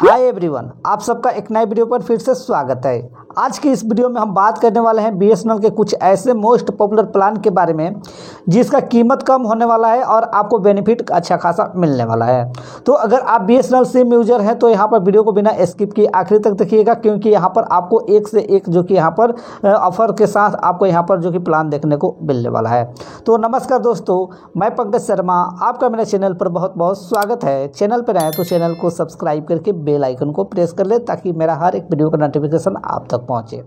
Hi everyone, आप सबका एक नए वीडियो पर फिर से स्वागत है। आज की इस वीडियो में हम बात करने वाले हैं बीएसएनएल के कुछ ऐसे मोस्ट पॉपुलर प्लान के बारे में जिसका कीमत कम होने वाला है और आपको बेनिफिट अच्छा खासा मिलने वाला है। तो अगर आप बीएसएनएल सिम यूजर हैं तो यहाँ पर वीडियो को बिना स्किप किए आखिरी तक देखिएगा, क्योंकि यहाँ पर आपको एक से एक जो कि यहाँ पर ऑफर के साथ आपको यहाँ पर जो कि प्लान देखने को मिलने वाला है। तो नमस्कार दोस्तों, मैं पंकज शर्मा, आपका मेरे चैनल पर बहुत बहुत स्वागत है। चैनल पर आए तो चैनल को सब्सक्राइब करके बेल आइकन को प्रेस कर ले ताकि मेरा हर एक वीडियो का नोटिफिकेशन आप तक पहुंचे।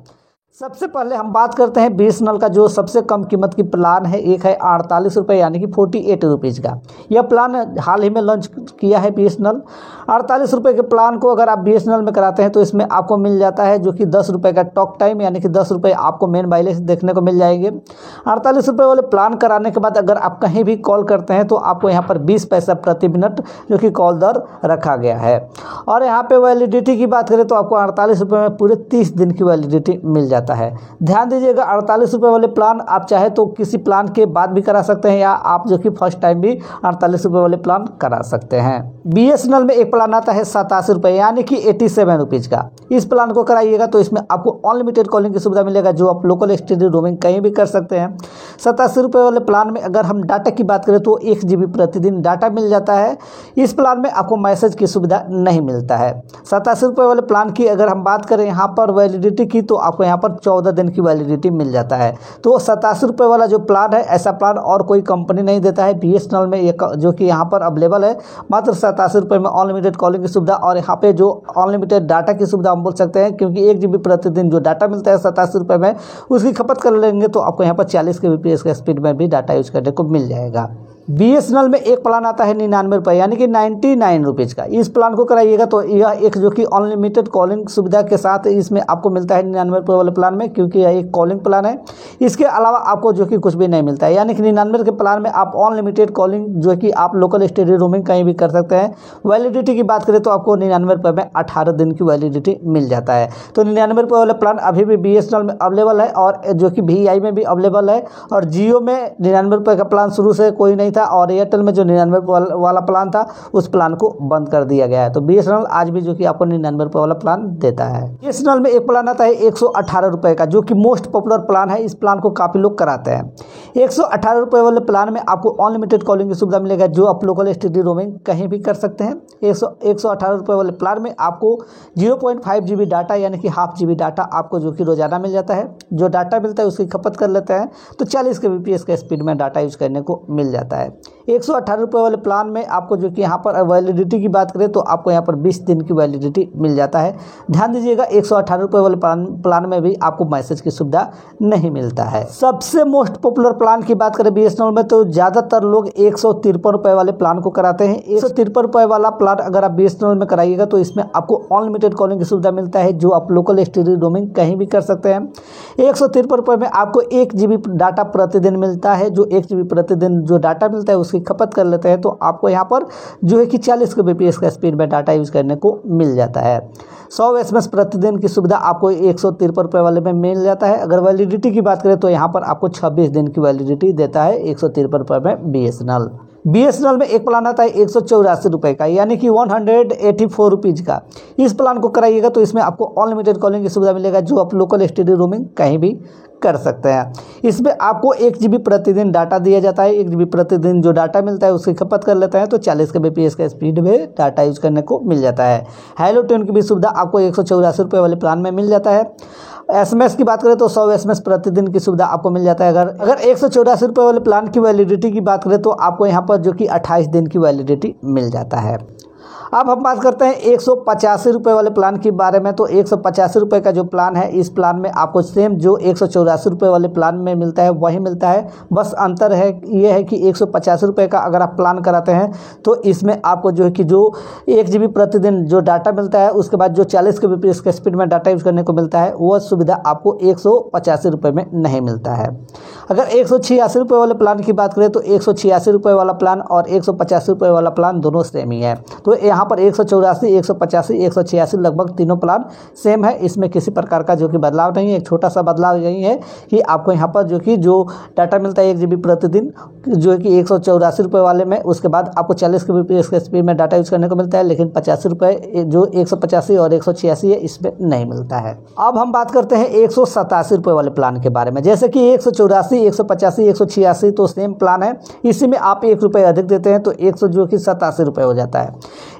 सबसे पहले हम बात करते हैं बीएसएनएल का जो सबसे कम कीमत की प्लान है। एक है 48 रुपये यानी कि 48 रुपीज़ का। यह प्लान हाल ही में लॉन्च किया है बीएसएनएल। 48 रुपये के प्लान को अगर आप बीएसएनएल में कराते हैं तो इसमें आपको मिल जाता है जो कि 10 रुपये का टॉक टाइम यानी कि 10 रुपये आपको मेन बैलेंस देखने को मिल जाएंगे। 48 रुपये वाले प्लान कराने के बाद अगर आप कहीं भी कॉल करते हैं तो आपको यहाँ पर 20 पैसा प्रति मिनट जो कि कॉल दर रखा गया है। और यहाँ पर वैलिडिटी की बात करें तो आपको 48 रुपये में पूरे 30 दिन की वैलिडिटी मिल जाता है। ध्यान दीजिएगा, 48 रुपये वाले प्लान आप चाहे तो किसी प्लान के बाद भी करा सकते हैं या आप जो कि फर्स्ट टाइम भी 48 रुपये वाले प्लान करा सकते हैं। बीएसएनएल में एक प्लान आता है 87 रुपये यानी कि 87 रुपीज़ का। इस प्लान को कराइएगा तो इसमें आपको अनलिमिटेड कॉलिंग की सुविधा मिलेगा जो आप लोकल एसटीडी रोमिंग कहीं भी कर सकते हैं। 87 रुपये वाले प्लान में अगर हम डाटा की बात करें तो 1 GB प्रतिदिन डाटा मिल जाता है। इस प्लान में आपको मैसेज की सुविधा नहीं मिलता है। 87 रुपये वाले प्लान की अगर हम बात करें यहाँ पर वैलिडिटी की तो आपको यहाँ पर 14 दिन की वैलिडिटी मिल जाता है। तो 87 रुपये वाला जो प्लान है ऐसा प्लान और कोई कंपनी नहीं देता है। बीएसएनएल में ये जो कि यहाँ पर अवेलेबल है मात्र 87 रुपये में अनलिमिटेड कॉलिंग की सुविधा और यहाँ पे जो अनलिमिटेड डाटा की सुविधा हम बोल सकते हैं, क्योंकि 1 GB प्रतिदिन जो डाटा मिलता है 87 रुपये में उसकी खपत कर लेंगे तो आपको यहाँ पर 40 kbps के स्पीड में भी डाटा यूज करने को मिल जाएगा। बीएसएनएल में एक प्लान आता है 99 रुपये यानी कि 99 रुपीज़ का। इस प्लान को कराइएगा तो यह एक जो कि अनलिमिटेड कॉलिंग सुविधा के साथ इसमें आपको मिलता है 99 रुपये वाले प्लान में, क्योंकि यह एक कॉलिंग प्लान है। इसके अलावा आपको जो कि कुछ भी नहीं मिलता है, यानी कि 99 के प्लान में आप अनलिमिटेड कॉलिंग जो कि आप लोकल स्टडी रोमिंग कहीं भी कर सकते हैं। वैलिडिटी की बात करें तो आपको 99 रुपये में 18 दिन की वैलिडिटी मिल जाता है। तो 99 रुपये वाला प्लान अभी भी बीएसएनएल में अवेलेबल है और जो कि VI में भी अवेलेबल है। और जियो में 99 रुपये का प्लान शुरू से कोई नहीं था और एयरटेल में जो 99 वाला प्लान था उस प्लान को बंद कर दिया गया है। तो बीएसएनएल आज भी जो कि आपको 99 रुपये वाला प्लान देता है। बीएसएनएल में एक प्लान आता है 118 रुपये का जो कि मोस्ट पॉपुलर प्लान है। इस प्लान को काफ़ी लोग कराते हैं। 118 रुपये वाले प्लान में आपको अनलिमिटेड कॉलिंग की सुविधा मिलेगा जो आप लोकल एसटीडी रोमिंग कहीं भी कर सकते हैं। 118 रुपये वाले प्लान में आपको 0.5 GB डाटा यानी कि हाफ GB डाटा आपको जो कि रोजाना मिल जाता है। जो डाटा मिलता है उसकी खपत कर लेते हैं तो 40 kbps के स्पीड में डाटा यूज करने को मिल जाता है। 118 रुपये वाले प्लान में आपको जो कि यहाँ पर वैलिडिटी की बात करें तो आपको यहाँ पर 20 दिन की वैलिडिटी मिल जाता है। ध्यान दीजिएगा, 118 रुपये वाले प्लान में भी आपको मैसेज की सुविधा नहीं मिलता है। सबसे मोस्ट पॉपुलर प्लान की बात करें बीएसएनएल में तो ज़्यादातर लोग 153 रुपये वाले प्लान को कराते हैं। 153 रुपये वाला प्लान अगर आप बीएसएनएल में कराइएगा तो इसमें आपको अनलिमिटेड कॉलिंग की सुविधा मिलता है जो आप लोकल एसटीडी रोमिंग कहीं भी कर सकते हैं। 153 रुपये में आपको 1 GB डाटा प्रतिदिन मिलता है। जो 1 GB प्रतिदिन जो डाटा मिलता है उसकी खपत कर लेते हैं तो आपको यहाँ पर जो है कि 40 kbps का स्पीड में डाटा यूज करने को मिल जाता है। 100 SMS प्रतिदिन की सुविधा आपको 153 रुपये वाले में मिल जाता है। अगर वैलिडिटी की बात करें तो यहाँ पर आपको 26 दिन की वैलिडिटी देता है 153 रुपये में बीएसएनएल। बीएसएनएल में एक प्लान आता है 184 रुपये का यानी कि 184 रुपीज़ का। इस प्लान को कराइएगा तो इसमें आपको अनलिमिटेड कॉलिंग की सुविधा मिलेगा जो आप लोकल एसटीडी रोमिंग कहीं भी कर सकते हैं। इसमें आपको 1 GB प्रतिदिन डाटा दिया जाता है। 1 GB प्रतिदिन जो डाटा मिलता है उसकी खपत कर लेते हैं तो 40 kbps के स्पीड में डाटा यूज करने को मिल जाता है। हेलो ट्यून की भी सुविधा आपको 184 रुपये वाले प्लान में मिल जाता है। SMS की बात करें तो 100 SMS प्रतिदिन की सुविधा आपको मिल जाता है। अगर 184 रुपये वाले प्लान की वैलिडिटी की बात करें तो आपको यहाँ पर जो कि 28 दिन की वैलिडिटी मिल जाता है। अब हम बात करते हैं 185 रुपये वाले प्लान के बारे में। तो 185 रुपये का जो प्लान है इस प्लान में आपको सेम जो 184 रुपये वाले प्लान में मिलता है वही मिलता है। बस अंतर है ये है कि 185 रुपये का अगर आप प्लान कराते हैं तो इसमें आपको जो है कि जो 1 GB प्रतिदिन जो डाटा मिलता है उसके बाद जो 40 kbps के स्पीड में डाटा यूज करने को मिलता है वह सुविधा आपको 185 रुपये में नहीं मिलता है। अगर 186 रुपये वाले प्लान की बात करें तो 186 रुपये वाला प्लान और 185 रुपये वाला प्लान दोनों सेम ही है। तो यहाँ पर 184, 185, 186 लगभग तीनों प्लान सेम है। इसमें किसी प्रकार का जो कि बदलाव नहीं है। एक छोटा सा बदलाव यही है कि आपको यहाँ पर जो डाटा मिलता है 1 GB प्रतिदिन, जो है कि 184 रुपये वाले में, उसके बाद आपको 40 kbps के स्पीड में डाटा यूज़ करने को मिलता है। लेकिन 85 रुपये जो 185 और 186 है इसमें नहीं मिलता है। अब हम बात करते हैं 187 रुपये वाले प्लान के बारे में। जैसे कि 184, 185, 186 तो सेम प्लान है। इसी में आप 1 रुपये अधिक देते हैं तो 187 रुपये हो जाता है।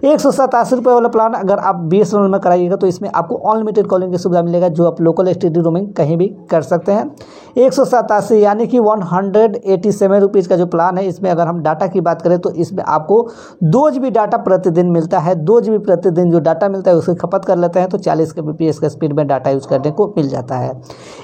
187 रुपये वाला प्लान अगर आप BSNL में कराइएगा तो इसमें आपको अनलिमिटेड कॉलिंग की सुविधा मिलेगा, जो आप लोकल STD रोमिंग कहीं भी कर सकते हैं। 187 यानी कि 187 रुपीज़ का जो प्लान है, इसमें अगर हम डाटा की बात करें तो इसमें आपको 2 GB डाटा प्रतिदिन मिलता है। 2 GB प्रतिदिन जो डाटा मिलता है उसकी खपत कर लेते हैं तो 40 kbps का स्पीड में डाटा यूज़ करने को मिल जाता है।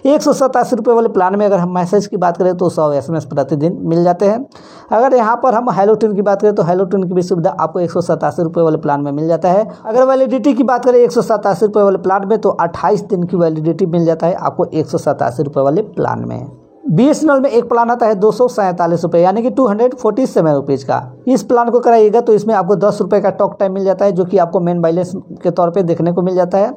187 रुपये वाले प्लान में अगर हम मैसेज की बात करें तो 100 SMS प्रतिदिन मिल जाते हैं। अगर यहाँ पर हम हेलो ट्यून की बात करें तो हेलो ट्यून की भी सुविधा आपको 187 रुपये वाले प्लान में मिल जाता है। अगर वैलिडिटी की बात करें 187 रुपये वाले प्लान में तो 28 दिन की वैलिडिटी मिल जाता है आपको 187 रुपये वाले प्लान में। BSNL में एक प्लान आता है 247 रुपये यानी कि 247 रुपीज़ का। इस प्लान को कराइएगा तो इसमें आपको 10 रुपये का टॉक टाइम मिल जाता है, जो कि आपको मेन बैलेंस के तौर पे देखने को मिल जाता है।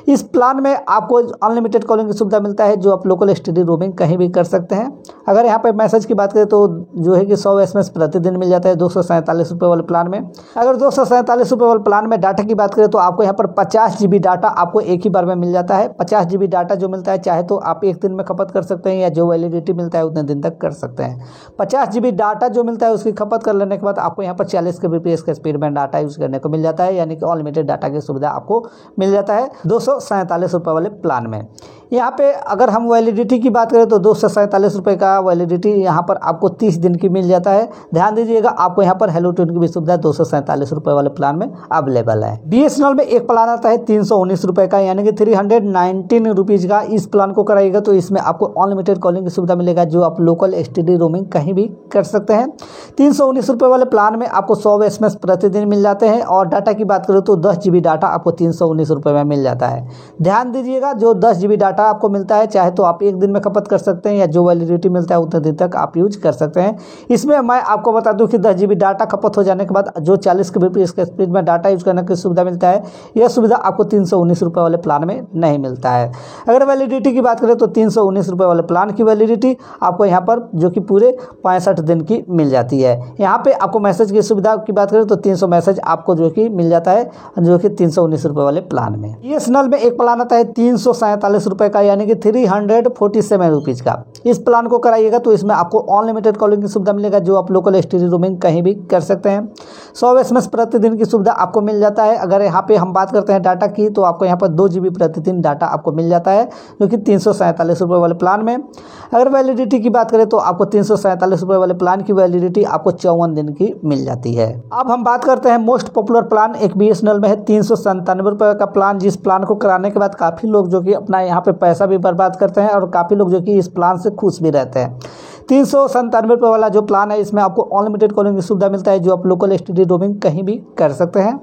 इस प्लान में आपको अनलिमिटेड कॉलिंग की सुविधा मिलता है, जो आप लोकल STD रोमिंग कहीं भी कर सकते हैं। अगर यहाँ पर मैसेज की बात करें तो जो है कि 100 SMS प्रतिदिन मिल जाता है 247 रुपये वाले प्लान में। अगर 247 रुपये वाले प्लान में डाटा की बात करें तो आपको यहाँ पर 50 GB डाटा आपको एक ही बार में मिल जाता है। 50 GB डाटा जो मिलता है चाहे तो आप एक दिन में खपत कर सकते हैं या जो वैलिडिटी मिलता है उतने दिन तक कर सकते हैं। 50 GB डाटा जो मिलता है उसकी खपत कर लेने के बाद आपको यहाँ पर 40 kbps के स्पीड में डाटा यूज़ करने को मिल जाता है, यानी कि अनलिमिटेड डाटा की सुविधा आपको मिल जाता है 247 रुपये वाले प्लान में। यहाँ पे अगर हम वैलिडिटी की बात करें तो 247 रुपये का वैलिडिटी यहाँ पर आपको 30 दिन की मिल जाता है। ध्यान दीजिएगा आपको यहाँ पर हेलो ट्यून की भी सुविधा 247 रुपये वाले प्लान में अवेलेबल है। BSNL में एक प्लान आता है 319 रुपये का यानी कि 319 रुपीज़ का। इस प्लान को कराइएगा तो इसमें आपको अनलिमिटेड कॉलिंग की सुविधा मिलेगा, जो आप लोकल STD रोमिंग कहीं भी कर सकते हैं। 319 रुपये वाले प्लान में आपको 100 SMS प्रतिदिन मिल जाते हैं और डाटा की बात करें तो 10 GB डाटा आपको 319 रुपये में मिल जाता है। ध्यान दीजिएगा जो 10 GB डाटा आपको मिलता है चाहे तो आप एक दिन में खपत कर सकते हैं या जो वैलिडिटी मिलता है उतने दिन तक आप यूज कर सकते हैं। इसमें मैं आपको बता दूं कि 10 GB डाटा खपत हो जाने के बाद जो 40 kbps के स्पीड में डाटा यूज करने की सुविधा मिलता है, यह सुविधा आपको 319 रुपये वाले प्लान में नहीं मिलता है। अगर वैलिडिटी की बात करें तो 319 रुपये वाले प्लान की वैलिडिटी आपको यहाँ पर जो कि पूरे 65 दिन की मिल जाती है। यहाँ पे आपको मैसेज की सुविधा की बात करें तो 300 मैसेज आपको जो कि मिल जाता है, जो कि 319 रुपये वाले प्लान में। BSNL में एक प्लान आता है 347 रुपये का यानी कि 347 रुपीज़ का। इस प्लान को कराइएगा तो इसमें आपको अनलिमिटेड कॉलिंग की सुविधा मिलेगा, जो आप लोकल STD रोमिंग कहीं भी कर सकते हैं। 100 SMS प्रतिदिन की सुविधा आपको मिल जाता है। अगर यहाँ पे हम बात करते हैं डाटा की तो आपको यहाँ पर 2 GB प्रतिदिन डाटा आपको मिल जाता है, जो कि 347 रुपये वाले प्लान में। अगर वैलिडिटी की बात करें तो आपको 347 रुपये वाले प्लान की वैलिडिटी आपको 54 दिन की मिल जाती है। अब हम बात करते हैं मोस्ट पॉपुलर प्लान एक BSNL में है 397 रुपये का प्लान, जिस प्लान को कराने के बाद काफ़ी लोग जो कि अपना यहाँ पे पैसा भी बर्बाद करते हैं और काफ़ी लोग जो कि इस प्लान से खुश भी रहते हैं। 397 रुपये वाला जो प्लान है इसमें आपको अनलिमिटेड कॉलिंग की सुविधा मिलता है, जो आप लोकल STD रोमिंग कहीं भी कर सकते हैं।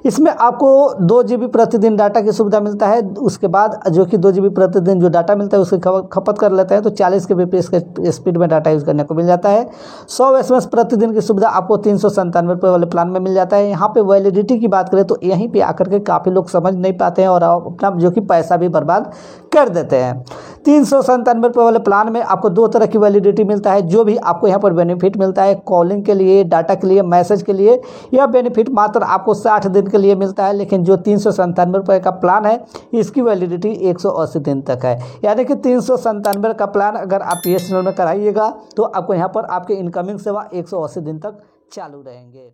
इसमें आपको 2 GB प्रतिदिन डाटा की सुविधा मिलता है। उसके बाद जो कि 2 GB प्रतिदिन जो डाटा मिलता है उसकी खपत कर लेते हैं तो 40 kbps के स्पीड में डाटा यूज़ करने को मिल जाता है। 100 SMS प्रतिदिन की सुविधा आपको 397 रुपये वाले प्लान में मिल जाता है। यहाँ पे वैलिडिटी की बात करें तो यहीं पे आकर के काफ़ी लोग समझ नहीं पाते हैं और अपना जो कि पैसा भी बर्बाद कर देते हैं। 397 रुपये वाले प्लान में आपको 2 तरह की वैलिडिटी मिलता है। जो भी आपको यहाँ पर बेनिफिट मिलता है कॉलिंग के लिए, डाटा के लिए, मैसेज के लिए, यह बेनिफिट मात्र आपको 60 दिन के लिए मिलता है। लेकिन जो 397 रुपये का प्लान है इसकी वैलिडिटी 180 दिन तक है। यानी कि 397 का प्लान अगर आप BSNL में कराइएगा तो आपको यहाँ पर आपके इनकमिंग सेवा 180 दिन तक चालू रहेंगे।